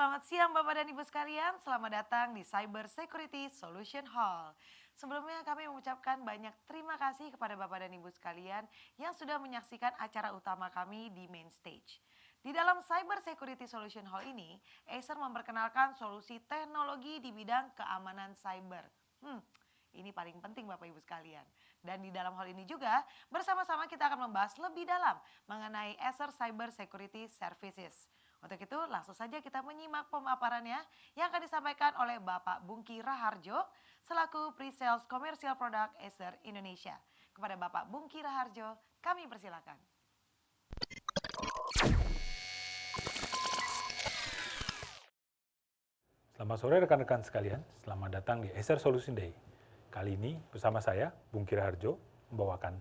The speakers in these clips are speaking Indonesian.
Selamat siang Bapak dan Ibu sekalian, selamat datang di Cyber Security Solution Hall. Sebelumnya kami mengucapkan banyak terima kasih kepada Bapak dan Ibu sekalian yang sudah menyaksikan acara utama kami di main stage. Di dalam Cyber Security Solution Hall ini, Acer memperkenalkan solusi teknologi di bidang keamanan cyber. Ini paling penting Bapak Ibu sekalian. Dan di dalam hal ini juga bersama-sama kita akan membahas lebih dalam mengenai Acer Cyber Security Services. Untuk itu langsung saja kita menyimak pemaparannya yang akan disampaikan oleh Bapak Bungki Raharjo selaku Pre-Sales Commercial Product Acer Indonesia. Kepada Bapak Bungki Raharjo kami persilakan. Selamat sore rekan-rekan sekalian, selamat datang di Acer Solution Day. Kali ini bersama saya, Bungki Raharjo, membawakan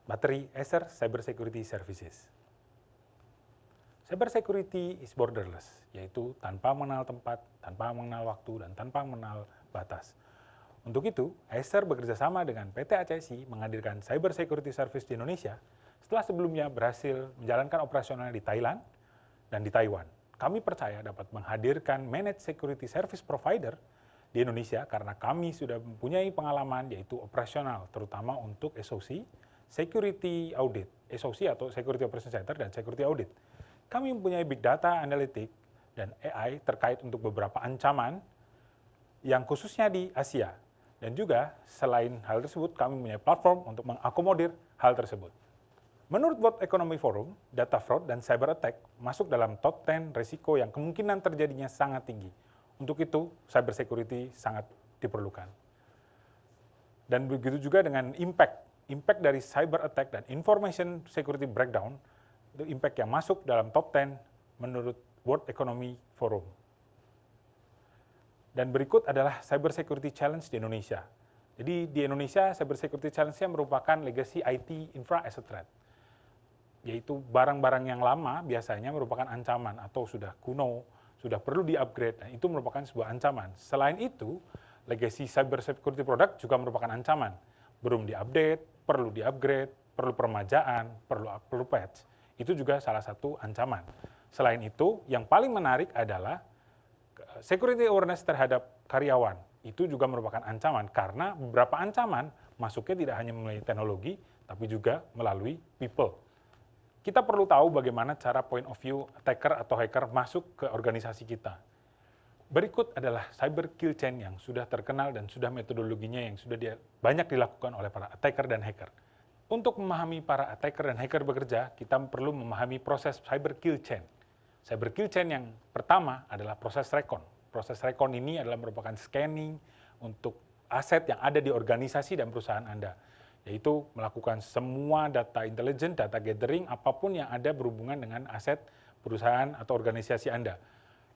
materi Acer Cyber Security Services. Cyber security is borderless, yaitu tanpa mengenal tempat, tanpa mengenal waktu, dan tanpa mengenal batas. Untuk itu, Acer bekerjasama dengan PT ACSI menghadirkan Cyber Security Service di Indonesia setelah sebelumnya berhasil menjalankan operasional di Thailand dan di Taiwan. Kami percaya dapat menghadirkan managed security service provider di Indonesia karena kami sudah mempunyai pengalaman yaitu operasional, terutama untuk SOC, Security Audit, SOC atau Security Operation Center dan Security Audit. Kami mempunyai big data analytic dan AI terkait untuk beberapa ancaman yang khususnya di Asia. Dan juga selain hal tersebut, kami mempunyai platform untuk mengakomodir hal tersebut. Menurut World Economic Forum, data fraud dan cyber attack masuk dalam top 10 risiko yang kemungkinan terjadinya sangat tinggi. Untuk itu, cyber security sangat diperlukan. Dan begitu juga dengan impact dari cyber attack dan information security breakdown, itu impact yang masuk dalam top 10 menurut World Economic Forum. Dan berikut adalah cyber security challenge di Indonesia. Jadi di Indonesia, cyber security challenge-nya merupakan legacy IT infra as a threat. Yaitu barang-barang yang lama biasanya merupakan ancaman atau sudah kuno, sudah perlu di-upgrade, dan itu merupakan sebuah ancaman. Selain itu, legacy cyber security product juga merupakan ancaman. Belum di-update, perlu di-upgrade, perlu permajaan, perlu patch. Itu juga salah satu ancaman. Selain itu, yang paling menarik adalah security awareness terhadap karyawan. Itu juga merupakan ancaman karena beberapa ancaman masuknya tidak hanya melalui teknologi, tapi juga melalui people. Kita perlu tahu bagaimana cara point of view attacker atau hacker masuk ke organisasi kita. Berikut adalah cyber kill chain yang sudah terkenal dan sudah metodologinya yang sudah banyak dilakukan oleh para attacker dan hacker. Untuk memahami para attacker dan hacker bekerja, kita perlu memahami proses cyber kill chain. Cyber kill chain yang pertama adalah proses recon. Proses recon ini adalah merupakan scanning untuk aset yang ada di organisasi dan perusahaan Anda, yaitu melakukan semua data intelijen, data gathering, apapun yang ada berhubungan dengan aset perusahaan atau organisasi Anda.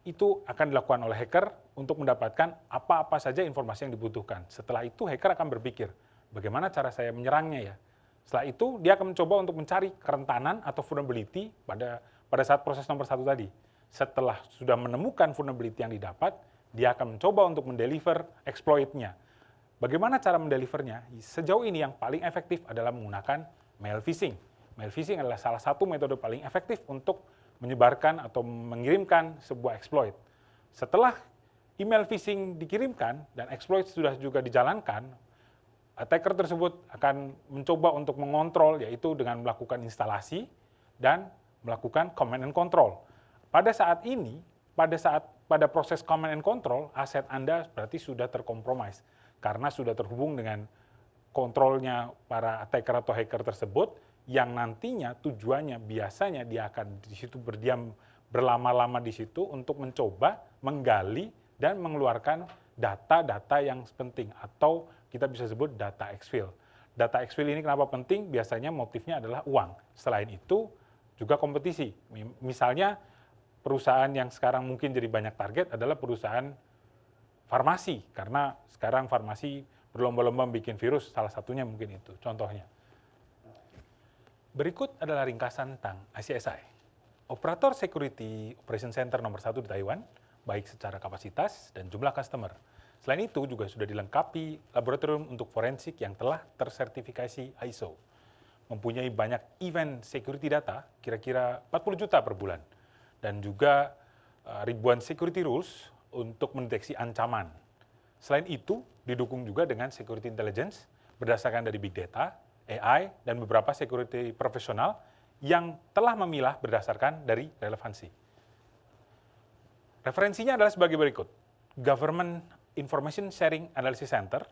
Itu akan dilakukan oleh hacker untuk mendapatkan apa-apa saja informasi yang dibutuhkan. Setelah itu hacker akan berpikir, bagaimana cara saya menyerangnya ya? Setelah itu, dia akan mencoba untuk mencari kerentanan atau vulnerability pada saat proses nomor 1 tadi. Setelah sudah menemukan vulnerability yang didapat, dia akan mencoba untuk mendeliver exploit-nya. Bagaimana cara mendelivernya? Sejauh ini yang paling efektif adalah menggunakan mail phishing. Mail phishing adalah salah satu metode paling efektif untuk menyebarkan atau mengirimkan sebuah exploit. Setelah email phishing dikirimkan dan exploit sudah juga dijalankan, attacker tersebut akan mencoba untuk mengontrol, yaitu dengan melakukan instalasi dan melakukan command and control. Pada saat ini, pada proses command and control, aset Anda berarti sudah terkompromis karena sudah terhubung dengan kontrolnya para attacker atau hacker tersebut, yang nantinya tujuannya biasanya dia akan di situ berdiam berlama-lama di situ untuk mencoba menggali dan mengeluarkan data-data yang penting atau kita bisa sebut data exfil. Data exfil ini kenapa penting? Biasanya motifnya adalah uang. Selain itu juga kompetisi. Misalnya perusahaan yang sekarang mungkin jadi banyak target adalah perusahaan farmasi, karena sekarang farmasi berlomba-lomba bikin virus, salah satunya mungkin itu contohnya. Berikut adalah ringkasan tentang ICSI. Operator Security Operation Center nomor 1 di Taiwan, baik secara kapasitas dan jumlah customer. Selain itu juga sudah dilengkapi laboratorium untuk forensik yang telah tersertifikasi ISO. Mempunyai banyak event security data, kira-kira 40 juta per bulan. Dan juga ribuan security rules untuk mendeteksi ancaman. Selain itu, didukung juga dengan security intelligence berdasarkan dari big data, AI, dan beberapa security profesional yang telah memilah berdasarkan dari relevansi. Referensinya adalah sebagai berikut. Government Information Sharing Analysis Center,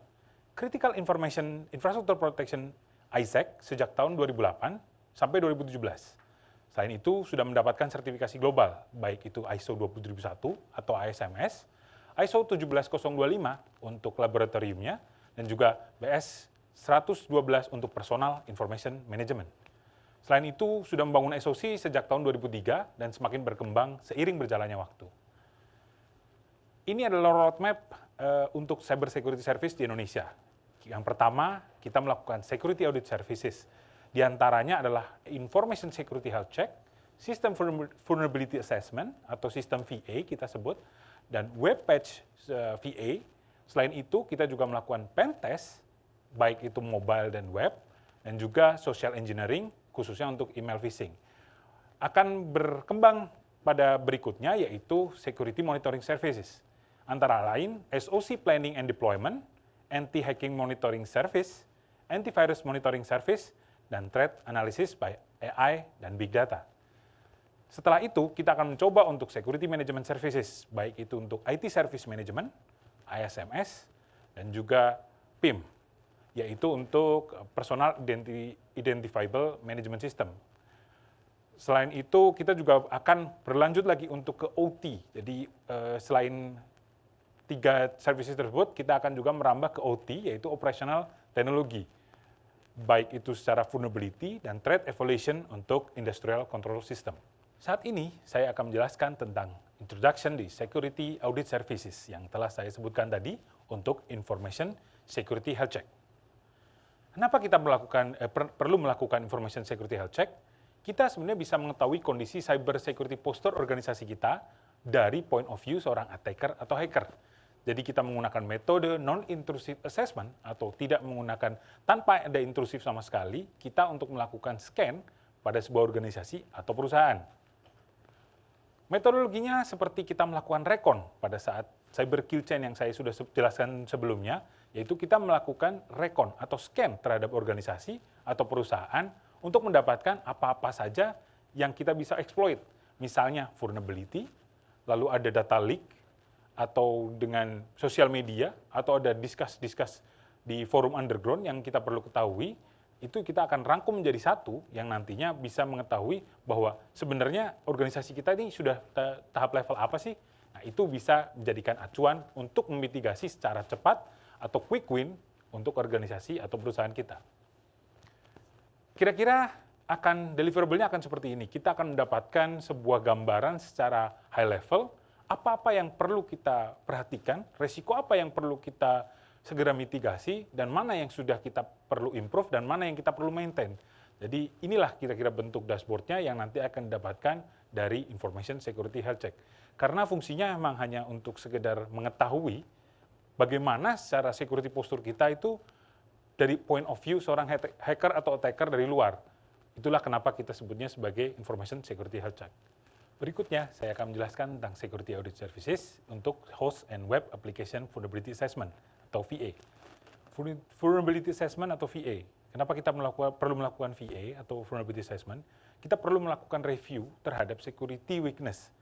Critical Information Infrastructure Protection ISAC sejak tahun 2008 sampai 2017. Selain itu, sudah mendapatkan sertifikasi global, baik itu ISO 27001 atau ISMS, ISO 17025 untuk laboratoriumnya, dan juga BS 112 untuk Personal Information Management. Selain itu, sudah membangun SOC sejak tahun 2003 dan semakin berkembang seiring berjalannya waktu. Ini adalah roadmap untuk cyber security service di Indonesia. Yang pertama, kita melakukan security audit services. Di antaranya adalah Information Security Health Check, System Vulnerability Assessment atau sistem VA kita sebut, dan Web Patch VA. Selain itu, kita juga melakukan pen test, baik itu mobile dan web, dan juga social engineering, khususnya untuk email phishing. Akan berkembang pada berikutnya, yaitu Security Monitoring Services. Antara lain, SOC Planning and Deployment, Anti-Hacking Monitoring Service, Antivirus Monitoring Service, dan Threat Analysis by AI dan Big Data. Setelah itu, kita akan mencoba untuk Security Management Services, baik itu untuk IT Service Management, ISMS, dan juga PIM, yaitu untuk Personal Identifiable Management System. Selain itu, kita juga akan berlanjut lagi untuk ke OT. Jadi, selain 3 services tersebut, kita akan juga merambah ke OT, yaitu Operational Technology, baik itu secara vulnerability dan threat evaluation untuk Industrial Control System. Saat ini, saya akan menjelaskan tentang introduction di Security Audit Services yang telah saya sebutkan tadi untuk Information Security Health Check. Kenapa kita perlu melakukan Information Security Health Check? Kita sebenarnya bisa mengetahui kondisi cyber security posture organisasi kita dari point of view seorang attacker atau hacker. Jadi kita menggunakan metode non-intrusive assessment atau tidak menggunakan tanpa ada intrusif sama sekali, kita untuk melakukan scan pada sebuah organisasi atau perusahaan. Metodologinya seperti kita melakukan recon pada saat cyber kill chain yang saya sudah jelaskan sebelumnya, yaitu kita melakukan recon atau scan terhadap organisasi atau perusahaan untuk mendapatkan apa-apa saja yang kita bisa exploit. Misalnya vulnerability, lalu ada data leak, atau dengan sosial media, atau ada discuss di forum underground yang kita perlu ketahui, itu kita akan rangkum menjadi satu yang nantinya bisa mengetahui bahwa sebenarnya organisasi kita ini sudah tahap level apa sih? Nah, itu bisa menjadikan acuan untuk memitigasi secara cepat atau quick win untuk organisasi atau perusahaan kita. Kira-kira deliverable-nya akan seperti ini. Kita akan mendapatkan sebuah gambaran secara high level, apa-apa yang perlu kita perhatikan, resiko apa yang perlu kita segera mitigasi, dan mana yang sudah kita perlu improve, dan mana yang kita perlu maintain. Jadi inilah kira-kira bentuk dashboard-nya yang nanti akan didapatkan dari Information Security Health Check. Karena fungsinya memang hanya untuk sekedar mengetahui bagaimana secara security posture kita itu dari point of view seorang hacker atau attacker dari luar. Itulah kenapa kita sebutnya sebagai Information Security Health Check. Berikutnya, saya akan menjelaskan tentang Security Audit Services untuk Host and Web Application Vulnerability Assessment atau VA. Vulnerability Assessment atau VA. Kenapa kita perlu melakukan VA atau Vulnerability Assessment? Kita perlu melakukan review terhadap security weakness,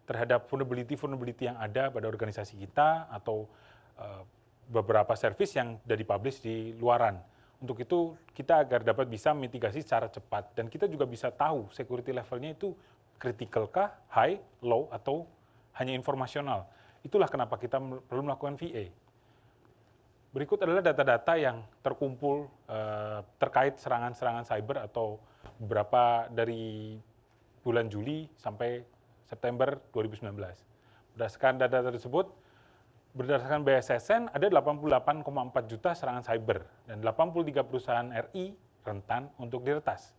terhadap vulnerability yang ada pada organisasi kita atau beberapa service yang sudah dipublish di luaran. Untuk itu, kita agar dapat bisa mitigasi secara cepat. Dan kita juga bisa tahu security levelnya itu critical kah, high, low, atau hanya informasional. Itulah kenapa kita perlu melakukan VA. Berikut adalah data-data yang terkumpul terkait serangan-serangan cyber atau beberapa dari bulan Juli sampai September 2019. Berdasarkan data tersebut, berdasarkan BSSN ada 88,4 juta serangan cyber dan 83 perusahaan RI rentan untuk diretas.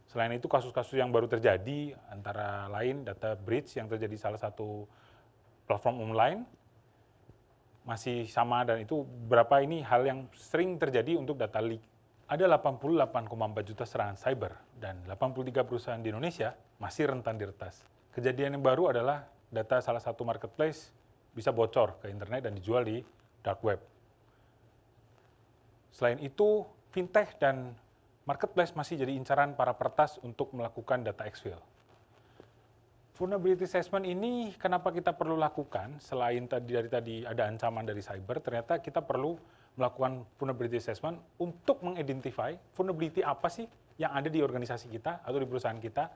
Selain itu, kasus-kasus yang baru terjadi antara lain data breach yang terjadi salah satu platform online masih sama, dan itu berapa ini hal yang sering terjadi untuk data leak. Ada 88,4 juta serangan cyber dan 83 perusahaan di Indonesia masih rentan diretas. Kejadian yang baru adalah data salah satu marketplace bisa bocor ke internet dan dijual di dark web. Selain itu, fintech dan marketplace masih jadi incaran para peretas untuk melakukan data exfil. Vulnerability assessment ini kenapa kita perlu lakukan? Selain tadi ada ancaman dari cyber, ternyata kita perlu melakukan vulnerability assessment untuk mengidentify vulnerability apa sih yang ada di organisasi kita atau di perusahaan kita,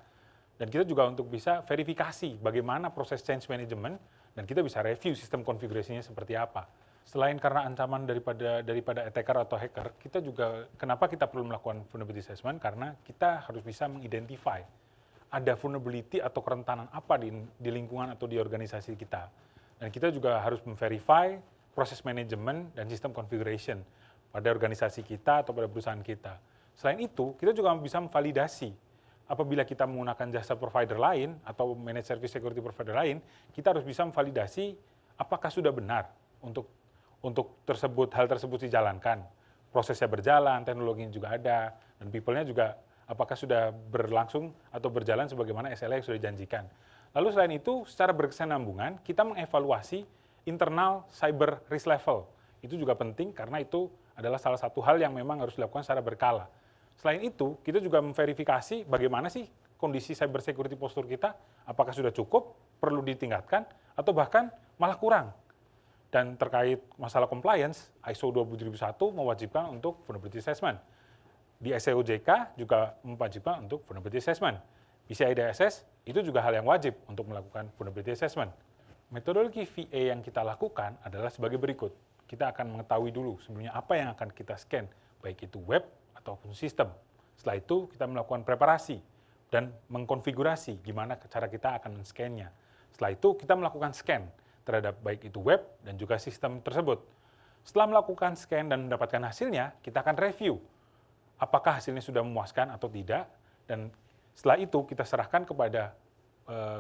dan kita juga untuk bisa verifikasi bagaimana proses change management, dan kita bisa review sistem konfigurasinya seperti apa. Selain karena ancaman daripada attacker atau hacker, kita juga kenapa kita perlu melakukan vulnerability assessment, karena kita harus bisa mengidentify ada vulnerability atau kerentanan apa di lingkungan atau di organisasi kita. Dan kita juga harus memverify proses manajemen dan sistem configuration pada organisasi kita atau pada perusahaan kita. Selain itu, kita juga bisa memvalidasi apabila kita menggunakan jasa provider lain atau managed service security provider lain, kita harus bisa memvalidasi apakah sudah benar untuk hal tersebut dijalankan. Prosesnya berjalan, teknologinya juga ada, dan people-nya juga apakah sudah berlangsung atau berjalan sebagaimana SLA yang sudah dijanjikan. Lalu selain itu, secara berkesinambungan, kita mengevaluasi internal cyber risk level. Itu juga penting karena itu adalah salah satu hal yang memang harus dilakukan secara berkala. Selain itu, kita juga memverifikasi bagaimana sih kondisi cyber security postur kita, apakah sudah cukup, perlu ditingkatkan, atau bahkan malah kurang. Dan terkait masalah compliance, ISO 27001 mewajibkan untuk vulnerability assessment. Di SEOJK juga mewajibkan untuk vulnerability assessment. PCI DSS itu juga hal yang wajib untuk melakukan vulnerability assessment. Metodologi VA yang kita lakukan adalah sebagai berikut. Kita akan mengetahui dulu sebenarnya apa yang akan kita scan, baik itu web ataupun sistem. Setelah itu kita melakukan preparasi dan mengkonfigurasi gimana cara kita akan men-scan-nya. Setelah itu kita melakukan scan terhadap baik itu web dan juga sistem tersebut. Setelah melakukan scan dan mendapatkan hasilnya, kita akan review apakah hasilnya sudah memuaskan atau tidak, dan setelah itu kita serahkan kepada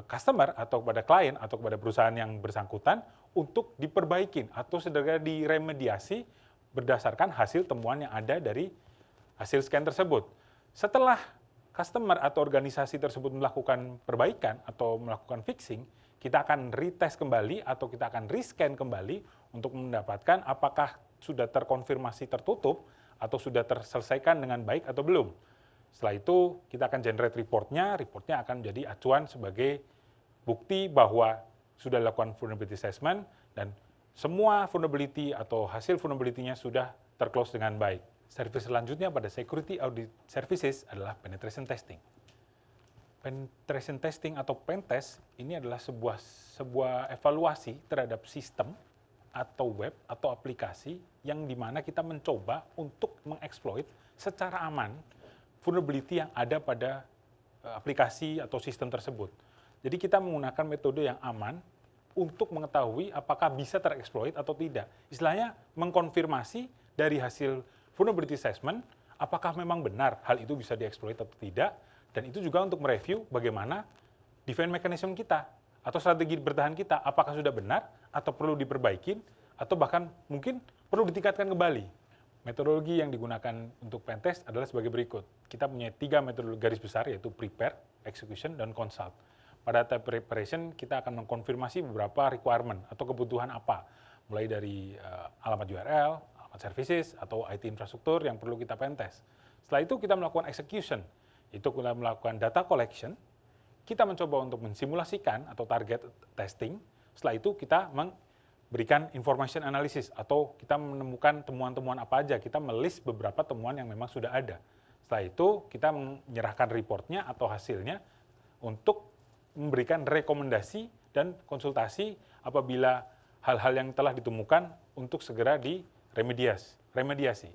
customer atau kepada klien atau kepada perusahaan yang bersangkutan untuk diperbaikin atau segera diremediasi berdasarkan hasil temuan yang ada dari hasil scan tersebut. Setelah customer atau organisasi tersebut melakukan perbaikan atau melakukan fixing, kita akan retest kembali atau kita akan rescan kembali untuk mendapatkan apakah sudah terkonfirmasi tertutup atau sudah terselesaikan dengan baik atau belum. Setelah itu kita akan generate reportnya akan menjadi acuan sebagai bukti bahwa sudah dilakukan vulnerability assessment dan semua vulnerability atau hasil vulnerability-nya sudah terclose dengan baik. Service selanjutnya pada security audit services adalah penetration testing. Penetration testing atau pentest ini adalah sebuah evaluasi terhadap sistem atau web atau aplikasi yang dimana kita mencoba untuk mengeksploit secara aman vulnerability yang ada pada aplikasi atau sistem tersebut. Jadi kita menggunakan metode yang aman untuk mengetahui apakah bisa tereksploit atau tidak. Istilahnya mengkonfirmasi dari hasil vulnerability assessment apakah memang benar hal itu bisa dieksploit atau tidak, dan itu juga untuk mereview bagaimana defense mechanism kita atau strategi bertahan kita, apakah sudah benar atau perlu diperbaikin atau bahkan mungkin perlu ditingkatkan kembali. Metodologi yang digunakan untuk pentest adalah sebagai berikut. Kita punya 3 metodologi garis besar, yaitu prepare, execution, dan consult. Pada tahap preparation, kita akan mengkonfirmasi beberapa requirement atau kebutuhan apa, mulai dari alamat URL, alamat services, atau IT infrastruktur yang perlu kita pentest. Setelah itu kita melakukan execution, itu kita melakukan data collection, kita mencoba untuk mensimulasikan atau target testing, setelah itu kita berikan information analysis atau kita menemukan temuan-temuan apa aja, kita melist beberapa temuan yang memang sudah ada. Setelah itu kita menyerahkan reportnya atau hasilnya untuk memberikan rekomendasi dan konsultasi apabila hal-hal yang telah ditemukan untuk segera diremediasi.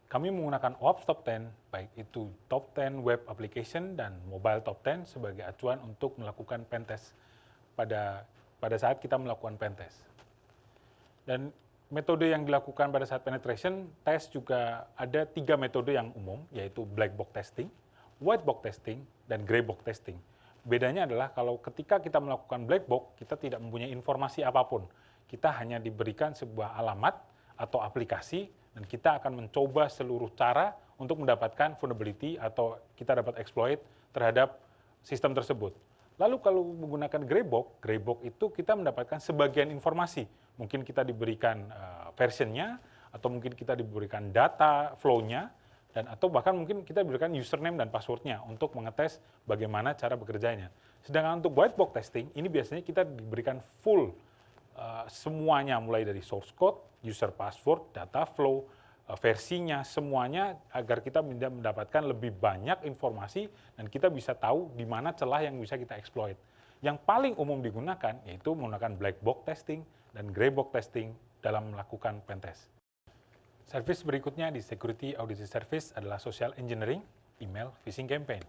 Kami menggunakan OWASP Top 10, baik itu Top 10 Web Application dan Mobile Top 10 sebagai acuan untuk melakukan pentest pada saat kita melakukan pentest. Dan metode yang dilakukan pada saat penetration test juga ada 3 metode yang umum, yaitu black box testing, white box testing, dan gray box testing. Bedanya adalah kalau ketika kita melakukan black box, kita tidak mempunyai informasi apapun. Kita hanya diberikan sebuah alamat atau aplikasi, dan kita akan mencoba seluruh cara untuk mendapatkan vulnerability atau kita dapat exploit terhadap sistem tersebut. Lalu kalau menggunakan Greybok itu kita mendapatkan sebagian informasi. Mungkin kita diberikan versionnya, atau mungkin kita diberikan data flow-nya, dan atau bahkan mungkin kita diberikan username dan password-nya untuk mengetes bagaimana cara bekerjanya. Sedangkan untuk white box testing, ini biasanya kita diberikan full semuanya, mulai dari source code, user password, data flow, versinya, semuanya agar kita mendapatkan lebih banyak informasi dan kita bisa tahu di mana celah yang bisa kita exploit. Yang paling umum digunakan yaitu menggunakan black box testing dan gray box testing dalam melakukan pentest. Service berikutnya di Security Audit Service adalah Social Engineering Email Phishing Campaign.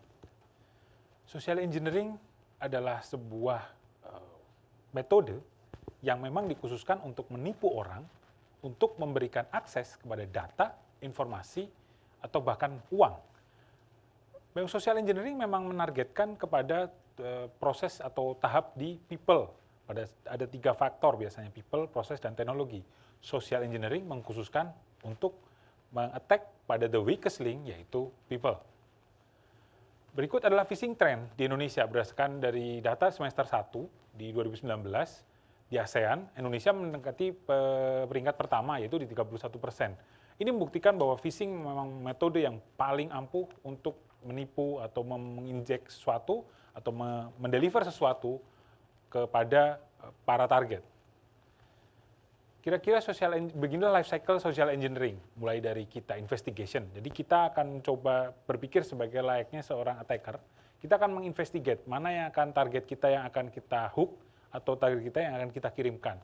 Social Engineering adalah sebuah metode yang memang dikhususkan untuk menipu orang, untuk memberikan akses kepada data, informasi, atau bahkan uang. Social Engineering memang menargetkan kepada proses atau tahap di people. Ada 3 faktor biasanya, people, proses, dan teknologi. Social Engineering mengkhususkan untuk meng-attack pada the weakest link, yaitu people. Berikut adalah phishing trend di Indonesia berdasarkan dari data semester 1 di 2019. Di ASEAN, Indonesia mendekati peringkat pertama, yaitu di 31%. Ini membuktikan bahwa phishing memang metode yang paling ampuh untuk menipu atau menginjek sesuatu atau mendeliver sesuatu kepada para target. Kira-kira beginilah life cycle social engineering, mulai dari kita investigation. Jadi kita akan coba berpikir sebagai layaknya seorang attacker. Kita akan menginvestigate mana yang akan target kita yang akan kita hook atau target kita yang akan kita kirimkan.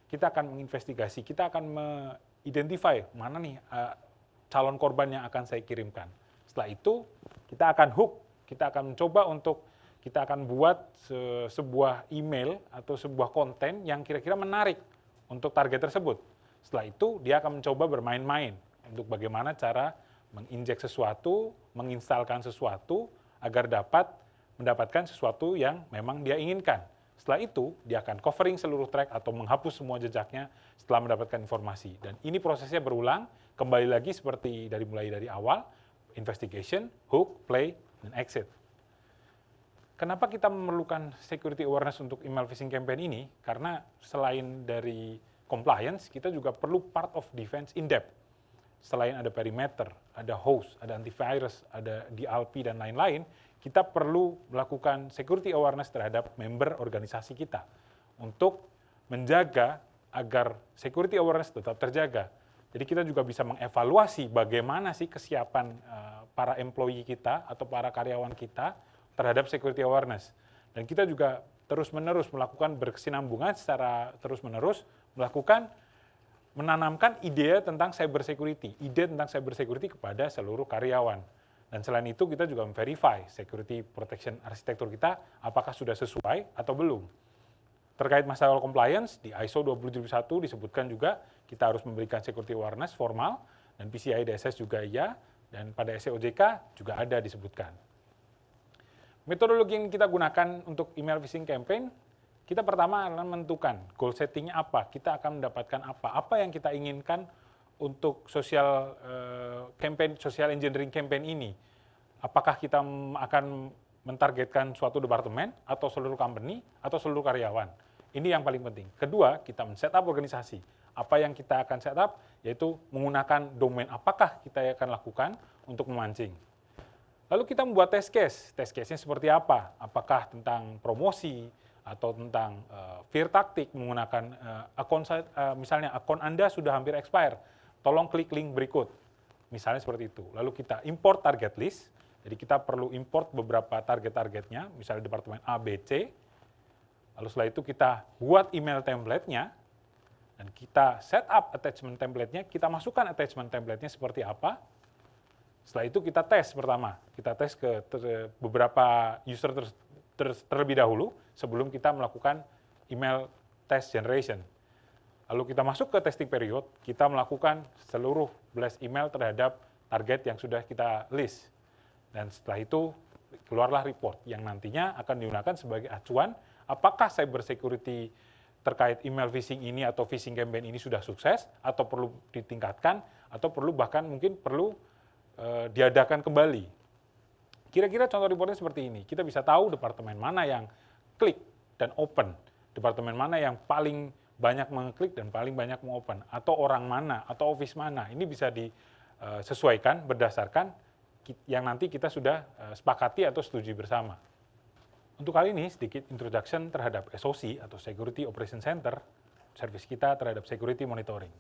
Kita akan menginvestigasi, kita akan mengidentify mana nih calon korban yang akan saya kirimkan. Setelah itu kita akan hook, kita akan mencoba untuk kita akan buat sebuah email atau sebuah konten yang kira-kira menarik untuk target tersebut. Setelah itu, dia akan mencoba bermain-main untuk bagaimana cara menginjek sesuatu, menginstalkan sesuatu, agar dapat mendapatkan sesuatu yang memang dia inginkan. Setelah itu, dia akan covering seluruh track atau menghapus semua jejaknya setelah mendapatkan informasi. Dan ini prosesnya berulang, kembali lagi seperti mulai dari awal, investigation, hook, play, dan exit. Kenapa kita memerlukan security awareness untuk email phishing campaign ini? Karena selain dari compliance, kita juga perlu part of defense in depth. Selain ada perimeter, ada host, ada antivirus, ada DLP, dan lain-lain, kita perlu melakukan security awareness terhadap member organisasi kita untuk menjaga agar security awareness tetap terjaga. Jadi kita juga bisa mengevaluasi bagaimana sih kesiapan para employee kita atau para karyawan kita terhadap security awareness. Dan kita juga terus-menerus melakukan berkesinambungan secara terus-menerus menanamkan ide tentang cyber security kepada seluruh karyawan. Dan selain itu kita juga verify security protection arsitektur kita apakah sudah sesuai atau belum. Terkait masalah compliance, di ISO 27001 disebutkan juga kita harus memberikan security awareness formal, dan PCI DSS juga iya, dan pada SEOJK juga ada disebutkan. Metodologi yang kita gunakan untuk email phishing campaign, kita pertama adalah menentukan goal settingnya apa, kita akan mendapatkan apa yang kita inginkan untuk social engineering campaign ini. Apakah kita akan mentargetkan suatu departemen, atau seluruh company, atau seluruh karyawan. Ini yang paling penting. Kedua, kita men-setup organisasi. Apa yang kita akan setup, yaitu menggunakan domain apakah kita akan lakukan untuk memancing. Lalu kita membuat test case. Test case-nya seperti apa? Apakah tentang promosi, atau tentang fear tactic menggunakan misalnya akun Anda sudah hampir expire, tolong klik link berikut. Misalnya seperti itu. Lalu kita import target list. Jadi kita perlu import beberapa target-targetnya, misalnya departemen A, B, C. Lalu setelah itu kita buat email template-nya, dan kita set up attachment template-nya, kita masukkan attachment template-nya seperti apa. Setelah itu kita tes pertama, kita tes ke beberapa user terlebih dahulu sebelum kita melakukan email test generation. Lalu kita masuk ke testing period, kita melakukan seluruh blast email terhadap target yang sudah kita list. Dan setelah itu keluarlah report yang nantinya akan digunakan sebagai acuan apakah cyber security terkait email phishing ini atau phishing campaign ini sudah sukses atau perlu ditingkatkan atau perlu bahkan mungkin perlu diadakan kembali. Kira-kira contoh reportnya seperti ini. Kita bisa tahu departemen mana yang klik dan open, departemen mana yang paling banyak mengeklik dan paling banyak mengopen, atau orang mana, atau office mana. Ini bisa disesuaikan berdasarkan yang nanti kita sudah sepakati atau setujui bersama. Untuk kali ini sedikit introduction terhadap SOC atau Security Operation Center, service kita terhadap security monitoring.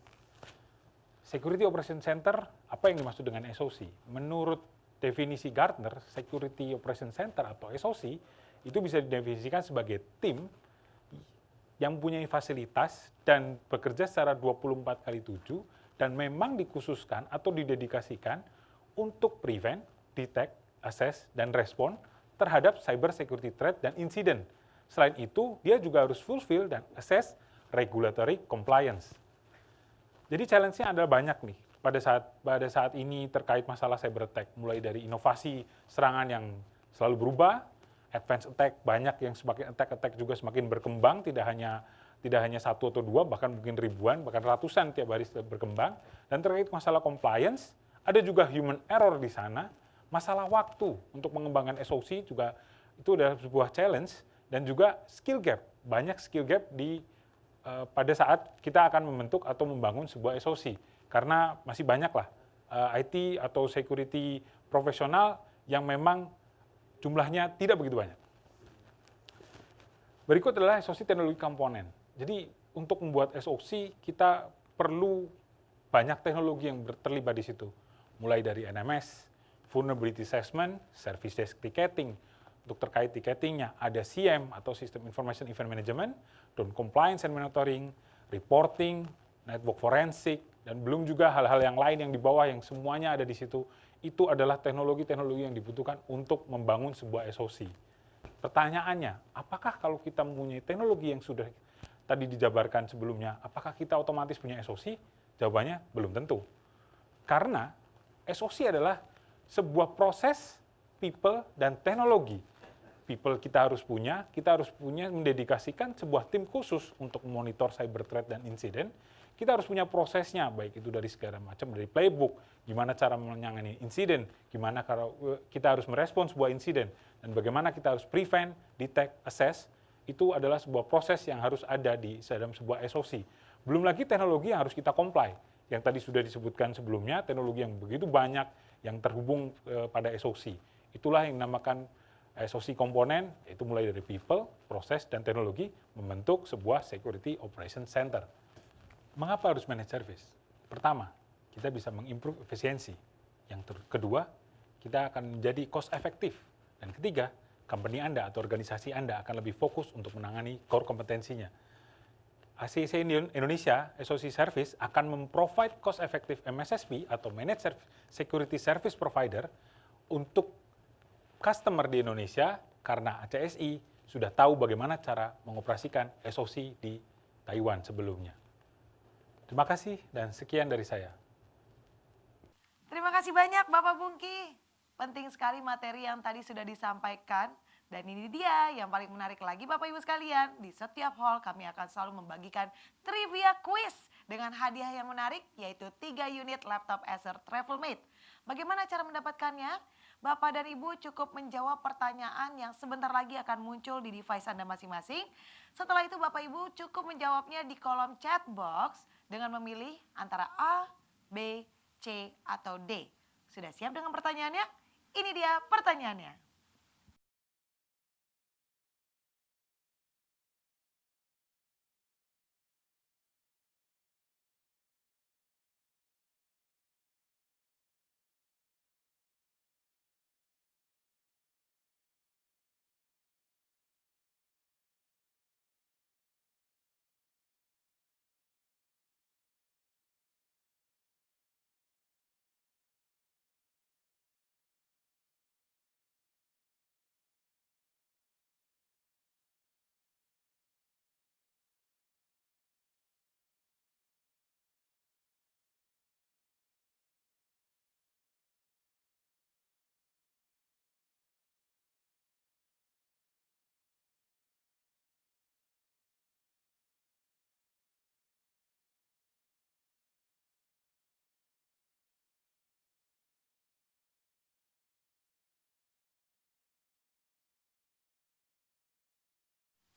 Security Operation Center, apa yang dimaksud dengan SOC? Menurut definisi Gartner, Security Operation Center atau SOC itu bisa didefinisikan sebagai tim yang mempunyai fasilitas dan bekerja secara 24/7 dan memang dikhususkan atau didedikasikan untuk prevent, detect, assess, dan respon terhadap cyber security threat dan incident. Selain itu, dia juga harus fulfill dan assess regulatory compliance. Jadi challenge-nya adalah banyak nih pada saat ini terkait masalah cyber attack, mulai dari inovasi serangan yang selalu berubah, advance attack banyak yang semakin attack juga semakin berkembang, tidak hanya satu atau dua, bahkan mungkin ribuan, bahkan ratusan tiap hari berkembang. Dan terkait masalah compliance, ada juga human error di sana, masalah waktu untuk mengembangkan SOC juga itu adalah sebuah challenge, dan juga skill gap, banyak skill gap pada saat kita akan membentuk atau membangun sebuah SOC. Karena masih banyaklah IT atau security profesional yang memang jumlahnya tidak begitu banyak. Berikut adalah SOC teknologi komponen. Jadi untuk membuat SOC kita perlu banyak teknologi yang terlibat di situ. Mulai dari NMS, Vulnerability Assessment, Service Desk Ticketing. Untuk terkait ticketingnya ada SIEM atau System Information Event Management, dan Compliance and Monitoring, Reporting, Network Forensic, dan belum juga hal-hal yang lain yang di bawah yang semuanya ada di situ. Itu adalah teknologi-teknologi yang dibutuhkan untuk membangun sebuah SOC. Pertanyaannya, apakah kalau kita mempunyai teknologi yang sudah tadi dijabarkan sebelumnya, apakah kita otomatis punya SOC? Jawabannya belum tentu. Karena SOC adalah sebuah proses, people, dan teknologi. People kita harus punya mendedikasikan sebuah tim khusus untuk memonitor cyber threat dan insiden. Kita harus punya prosesnya, baik itu dari segala macam, dari playbook, gimana cara menangani insiden, gimana kalau kita harus merespons sebuah insiden, dan bagaimana kita harus prevent, detect, assess, itu adalah sebuah proses yang harus ada di dalam sebuah SOC. Belum lagi teknologi yang harus kita comply, yang tadi sudah disebutkan sebelumnya, teknologi yang begitu banyak yang terhubung pada SOC. Itulah yang dinamakan SOC komponen, itu mulai dari people, proses, dan teknologi, membentuk sebuah Security Operation Center. Mengapa harus manage service? Pertama, kita bisa mengimprove efisiensi. Yang kedua, kita akan menjadi cost efektif. Dan ketiga, company Anda atau organisasi Anda akan lebih fokus untuk menangani core kompetensinya. ACC Indonesia, SOC Service, akan memprovide cost efektif MSSP atau Managed Security Service Provider untuk customer di Indonesia, karena ACSI sudah tahu bagaimana cara mengoperasikan SOC di Taiwan sebelumnya. Terima kasih dan sekian dari saya. Terima kasih banyak Bapak Bungki. Penting sekali materi yang tadi sudah disampaikan. Dan ini dia yang paling menarik lagi Bapak Ibu sekalian. Di setiap hall kami akan selalu membagikan trivia quiz dengan hadiah yang menarik, yaitu 3 unit laptop Acer Travelmate. Bagaimana cara mendapatkannya? Bapak dan Ibu cukup menjawab pertanyaan yang sebentar lagi akan muncul di device Anda masing-masing. Setelah itu Bapak Ibu cukup menjawabnya di kolom chat box dengan memilih antara A, B, C, atau D. Sudah siap dengan pertanyaannya? Ini dia pertanyaannya.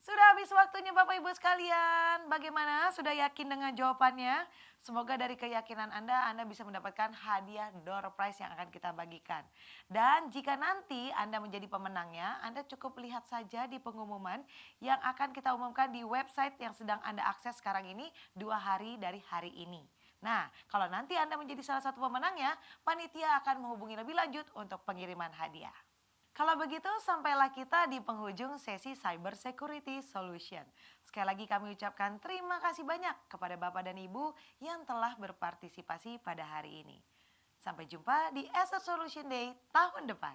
Sudah habis waktunya Bapak Ibu sekalian. Bagaimana? Sudah yakin dengan jawabannya? Semoga dari keyakinan Anda bisa mendapatkan hadiah door prize yang akan kita bagikan. Dan jika nanti Anda menjadi pemenangnya, Anda cukup lihat saja di pengumuman yang akan kita umumkan di website yang sedang Anda akses sekarang ini 2 hari dari hari ini. Nah, kalau nanti Anda menjadi salah satu pemenangnya, panitia akan menghubungi lebih lanjut untuk pengiriman hadiah. Kalau begitu, sampailah kita di penghujung sesi Cyber Security Solution. Sekali lagi kami ucapkan terima kasih banyak kepada Bapak dan Ibu yang telah berpartisipasi pada hari ini. Sampai jumpa di Asset Solution Day tahun depan.